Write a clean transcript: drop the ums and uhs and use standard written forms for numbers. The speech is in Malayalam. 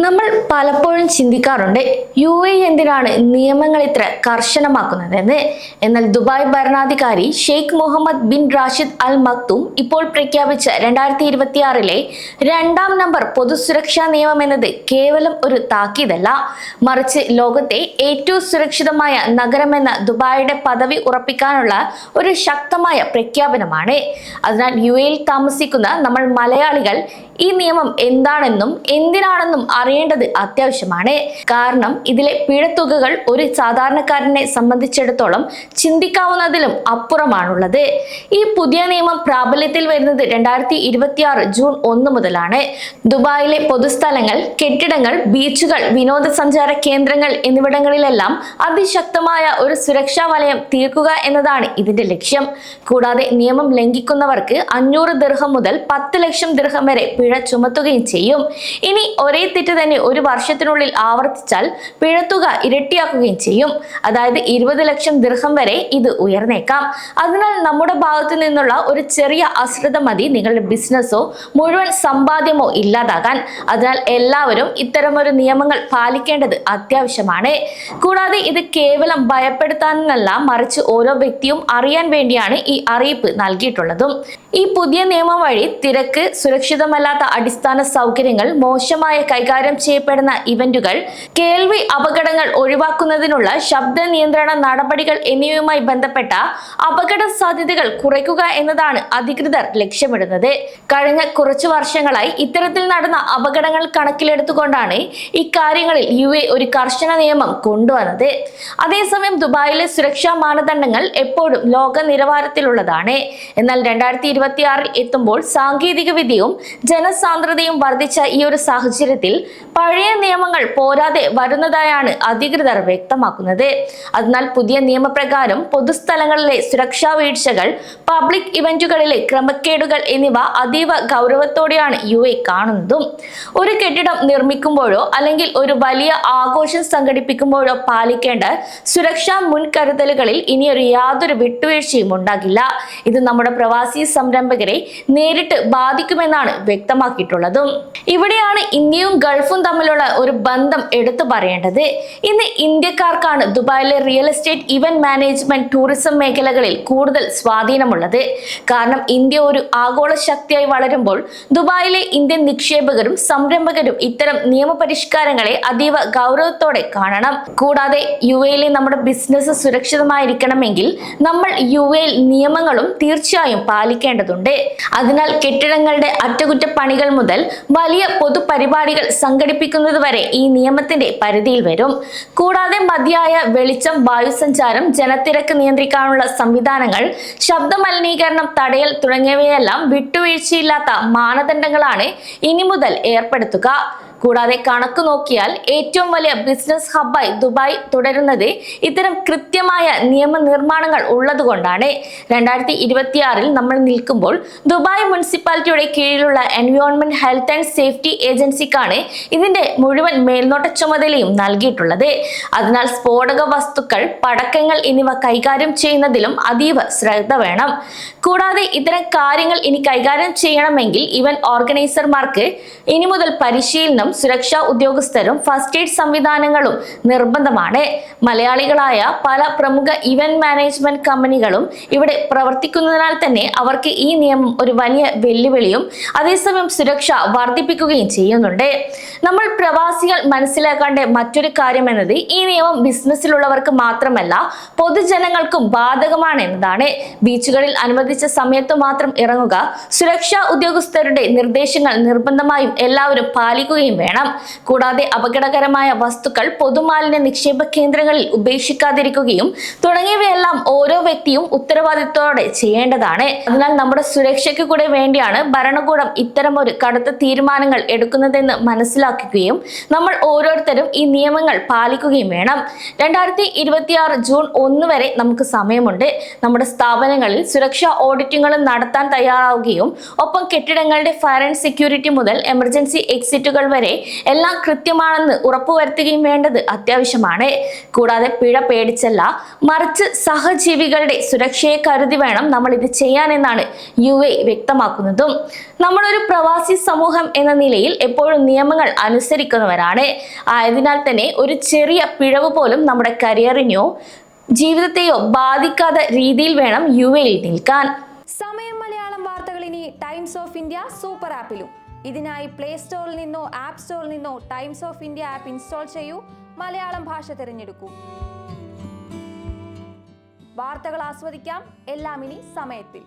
നമ്മൾ പലപ്പോഴും ചിന്തിക്കാറുണ്ട് എന്തിനാണ് നിയമങ്ങൾ ഇത്ര കർശനമാക്കുന്നതെന്ന്. എന്നാൽ ദുബായ് ഭരണാധികാരി Sheikh Mohammed bin Rashid Al Maktoum ഇപ്പോൾ പ്രഖ്യാപിച്ച 2026 രണ്ടാം നമ്പർ പൊതുസുരക്ഷാ നിയമം എന്നത് കേവലം ഒരു താക്കീതല്ല, മറിച്ച് ലോകത്തെ ഏറ്റവും സുരക്ഷിതമായ നഗരമെന്ന ദുബായിയുടെ പദവി ഉറപ്പിക്കാനുള്ള ഒരു ശക്തമായ പ്രഖ്യാപനമാണ്. അതിനാൽ യിൽ താമസിക്കുന്ന നമ്മൾ മലയാളികൾ ഈ നിയമം എന്താണെന്നും എന്തിനാണെന്നും അറിയേണ്ടത് അത്യാവശ്യമാണ്. കാരണം ഇതിലെ പിഴത്തുകകൾ ഒരു സാധാരണക്കാരനെ സംബന്ധിച്ചിടത്തോളം ചിന്തിക്കാവുന്നതിലും അപ്പുറമാണുള്ളത്. ഈ പുതിയ നിയമം പ്രാബല്യത്തിൽ വരുന്നത് 2026 ജൂൺ 1 മുതലാണ്. ദുബായിലെ പൊതുസ്ഥലങ്ങൾ, കെട്ടിടങ്ങൾ, ബീച്ചുകൾ, വിനോദസഞ്ചാര കേന്ദ്രങ്ങൾ എന്നിവിടങ്ങളിലെല്ലാം അതിശക്തമായ ഒരു സുരക്ഷാ വലയം തീർക്കുക എന്നതാണ് ഇതിന്റെ ലക്ഷ്യം. കൂടാതെ നിയമം ലംഘിക്കുന്നവർക്ക് 500 ദിർഹം മുതൽ 10 ലക്ഷം ദിർഹം വരെ പിഴ ചുമത്തുകയും ചെയ്യും. ഇനി ഒരേ തെറ്റ് തന്നെ ഒരു വർഷത്തിനുള്ളിൽ ആവർത്തിച്ചാൽ പിഴത്തുക ഇരട്ടിയാക്കുകയും ചെയ്യും. അതായത് 20 ലക്ഷം ദിർഹം വരെ ഇത് ഉയർന്നേക്കാം. അതിനാൽ നമ്മുടെ ഭാഗത്തു നിന്നുള്ള ഒരു ചെറിയ അശ്രദ്ധ മതി നിങ്ങളുടെ ബിസിനസ്സോ മുഴുവൻ സമ്പാദ്യമോ ഇല്ലാതാകാൻ. അതിനാൽ എല്ലാവരും ഇത്തരമൊരു നിയമങ്ങൾ പാലിക്കേണ്ടത് അത്യാവശ്യമാണ്. കൂടാതെ ഇത് കേവലം ഭയപ്പെടുത്താനല്ല, മറിച്ച് ഓരോ വ്യക്തിയും അറിയാൻ വേണ്ടിയാണ് ഈ അറിയിപ്പ് നൽകിയിട്ടുള്ളതും. ഈ പുതിയ നിയമം വഴി തിരക്ക്, സുരക്ഷിതമല്ലാത്ത അടിസ്ഥാന സൗകര്യങ്ങൾ, മോശമായ കൈകാര്യം ചെയ്യപ്പെടുന്ന ഇവന്റുകൾ, കേൾവി അപകടങ്ങൾ ഒഴിവാക്കുന്നതിനുള്ള ശബ്ദ നിയന്ത്രണ നടപടികൾ എന്നിവയുമായി ബന്ധപ്പെട്ട അപകട സാധ്യതകൾ കുറയ്ക്കുക എന്നതാണ് അധികൃതർ ലക്ഷ്യമിടുന്നത്. കഴിഞ്ഞ കുറച്ചു വർഷങ്ങളായി ഇത്തരത്തിൽ നടന്ന അപകടങ്ങൾ കണക്കിലെടുത്തുകൊണ്ടാണ് ഇക്കാര്യങ്ങളിൽ ഒരു കർശന നിയമം കൊണ്ടുവന്നത്. അതേസമയം ദുബായിലെ സുരക്ഷാ മാനദണ്ഡങ്ങൾ എപ്പോഴും ലോക നിലവാരത്തിലുള്ളതാണ്. എന്നാൽ 2026 എത്തുമ്പോൾ സാങ്കേതിക വിദ്യയും ജനസാന്ദ്രതയും വർദ്ധിച്ച ഈ ഒരു സാഹചര്യത്തിൽ പഴയ നിയമങ്ങൾ പോരാതെ വരുന്നതായാണ് അധികൃതർ വ്യക്തമാക്കുന്നത്. അതിനാൽ പുതിയ നിയമപ്രകാരം പൊതുസ്ഥലങ്ങളിലെ സുരക്ഷാ വീഴ്ചകൾ, പബ്ലിക് ഇവന്റുകളിലെ ക്രമക്കേടുകൾ എന്നിവ അതീവ ഗൗരവത്തോടെയാണ് കാണുന്നതും. ഒരു കെട്ടിടം നിർമ്മിക്കുമ്പോഴോ അല്ലെങ്കിൽ ഒരു വലിയ ആഘോഷം സംഘടിപ്പിക്കുമ്പോഴോ പാലിക്കേണ്ട സുരക്ഷാ മുൻകരുതലുകളിൽ ഇനിയൊരു യാതൊരു വിട്ടുവീഴ്ചയും ഉണ്ടാകില്ല. ഇത് നമ്മുടെ പ്രവാസി സംരംഭകരെ നേരിട്ട് ബാധിക്കുമെന്നാണ് വ്യക്തമാക്കിയിട്ടുള്ളതും. ഇവിടെയാണ് ഇന്ത്യയും ഗൾഫും തമ്മിലുള്ള ഒരു ബന്ധം എടുത്തു പറയേണ്ടത്. ഇന്ന് ഇന്ത്യക്കാർക്കാണ് ദുബായിലെ real estate, event management, tourism മേഖലകളിൽ കൂടുതൽ സ്വാധീനമുള്ളത്. കാരണം ഇന്ത്യ ഒരു ആഗോള ശക്തിയായി വളരുമ്പോൾ ദുബായിലെ ഇന്ത്യൻ നിക്ഷേപകരും സംരംഭകരും ഇത്തരം നിയമപരിഷ്കാരങ്ങളെ അതീവ ഗൗരവത്തോടെ കാണണം. കൂടാതെ യിലെ നമ്മുടെ ബിസിനസ് സുരക്ഷിതമായിരിക്കണമെങ്കിൽ നമ്മൾ യിൽ നിയമങ്ങളും തീർച്ചയായും പാലിക്കേണ്ടതുണ്ട്. അതിനാൽ കെട്ടിടങ്ങളുടെ അറ്റകുറ്റപ്പണികൾ മുതൽ വലിയ പൊതുപരിപാടികൾ സംഘടിപ്പിക്കുന്നത് വരെ ഈ നിയമത്തിന്റെ പരിധിയിൽ വരും. കൂടാതെ മതിയായ വെളിച്ചം, വായുസഞ്ചാരം, ജനത്തിരക്ക് നിയന്ത്രിക്കാനുള്ള സംവിധാനങ്ങൾ, ശബ്ദ മലിനീകരണം തടയൽ തുടങ്ങിയവയെല്ലാം വിട്ടുവീഴ്ചയില്ലാത്ത മാനദണ്ഡങ്ങളാണ് ഇനി മുതൽ ഏർപ്പെടുത്തുക. കൂടാതെ കണക്ക് നോക്കിയാൽ ഏറ്റവും വലിയ ബിസിനസ് ഹബ്ബായി ദുബായ് തുടരുന്നത് ഇത്തരം കൃത്യമായ നിയമനിർമ്മാണങ്ങൾ ഉള്ളതുകൊണ്ടാണ്. 2026 നമ്മൾ നിൽക്കുമ്പോൾ ദുബായ് മുനിസിപ്പാലിറ്റിയുടെ കീഴിലുള്ള എൻവയോൺമെന്റ് ഹെൽത്ത് ആൻഡ് സേഫ്റ്റി ഏജൻസിക്കാണ് ഇതിന്റെ മുഴുവൻ മേൽനോട്ട ചുമതലയും നൽകിയിട്ടുള്ളത്. അതിനാൽ സ്ഫോടക വസ്തുക്കൾ, പടക്കങ്ങൾ എന്നിവ കൈകാര്യം ചെയ്യുന്നതിലും അതീവ ശ്രദ്ധ വേണം. കൂടാതെ ഇത്തരം കാര്യങ്ങൾ ഇനി കൈകാര്യം ചെയ്യണമെങ്കിൽ ഇവന്റ് ഓർഗനൈസർമാർക്ക് ഇനി മുതൽ പരിശീലനം, സുരക്ഷാ ഉദ്യോഗസ്ഥരും ഫസ്റ്റ് എയ്ഡ് സംവിധാനങ്ങളും നിർബന്ധമാണ്. മലയാളികളായ പല പ്രമുഖ ഇവന്റ് മാനേജ്മെന്റ് കമ്പനികളും ഇവിടെ പ്രവർത്തിക്കുന്നതിനാൽ തന്നെ അവർക്ക് ഈ നിയമം ഒരു വലിയ വെല്ലുവിളിയും അതേസമയം സുരക്ഷ വർദ്ധിപ്പിക്കുകയും ചെയ്യുന്നുണ്ട്. നമ്മൾ പ്രവാസികൾ മനസ്സിലാക്കേണ്ട മറ്റൊരു കാര്യം എന്നത് ഈ നിയമം ബിസിനസ്സിലുള്ളവർക്ക് മാത്രമല്ല പൊതുജനങ്ങൾക്കും ബാധകമാണ് എന്നതാണ്. ബീച്ചുകളിൽ അനുവദിച്ച സമയത്ത് മാത്രം ഇറങ്ങുക, സുരക്ഷാ ഉദ്യോഗസ്ഥരുടെ നിർദ്ദേശങ്ങൾ നിർബന്ധമായും എല്ലാവരും പാലിക്കുകയും വേണം. കൂടാതെ അപകടകരമായ വസ്തുക്കൾ പൊതുമാലിന്യ നിക്ഷേപ കേന്ദ്രങ്ങളിൽ ഉപേക്ഷിക്കാതിരിക്കുകയും തുടങ്ങിയവയെല്ലാം ഓരോ വ്യക്തിയും ഉത്തരവാദിത്തോടെ ചെയ്യേണ്ടതാണ്. അതിനാൽ നമ്മുടെ സുരക്ഷയ്ക്ക് കൂടെ വേണ്ടിയാണ് ഭരണകൂടം ഇത്തരം ഒരു കടുത്ത തീരുമാനങ്ങൾ എടുക്കുന്നതെന്ന് മനസ്സിലാക്കുകയും നമ്മൾ ഓരോരുത്തരും ഈ നിയമങ്ങൾ പാലിക്കുകയും വേണം. 2026 ജൂൺ 1 വരെ നമുക്ക് സമയമുണ്ട്. നമ്മുടെ സ്ഥാപനങ്ങളിൽ സുരക്ഷാ ഓഡിറ്റുകളും നടത്താൻ തയ്യാറാവുകയും ഒപ്പം കെട്ടിടങ്ങളുടെ ഫയർ ആൻഡ് സെക്യൂരിറ്റി മുതൽ എമർജൻസി എക്സിറ്റുകൾ വരെ പോലെ എല്ലാം കൃത്യമാണെന്ന് ഉറപ്പുവരുത്തുകയും വേണ്ടത് അത്യാവശ്യമാണ്. കൂടാതെ പിഴ പേടിച്ചല്ല, മറിച്ച് സഹജീവികളുടെ സുരക്ഷയെ കരുതി വേണം നമ്മൾ ഇത് ചെയ്യാനെന്നാണ് UAE വ്യക്തമാക്കുന്നതും. നമ്മളൊരു പ്രവാസി സമൂഹം എന്ന നിലയിൽ എപ്പോഴും നിയമങ്ങൾ അനുസരിക്കുന്നവരാണ്. ആയതിനാൽ തന്നെ ഒരു ചെറിയ പിഴവ് പോലും നമ്മുടെ കരിയറിനെയോ ജീവിതത്തെയോ ബാധിക്കാത്ത രീതിയിൽ വേണം UAE നിൽക്കാൻ. സമയം മലയാളം വാർത്തകൾ ഇനി ടൈംസ് ഓഫ് ഇന്ത്യ സൂപ്പർ ആപ്പിലും. ഇതിനായി പ്ലേ സ്റ്റോറിൽ നിന്നോ ആപ്പ് സ്റ്റോറിൽ നിന്നോ times of India app install ചെയ്യൂ. മലയാളം ഭാഷ തിരഞ്ഞെടുക്കൂ. വാർത്തകൾ ആസ്വദിക്കാം. എല്ലാം ഇനി സമയത്തിൽ.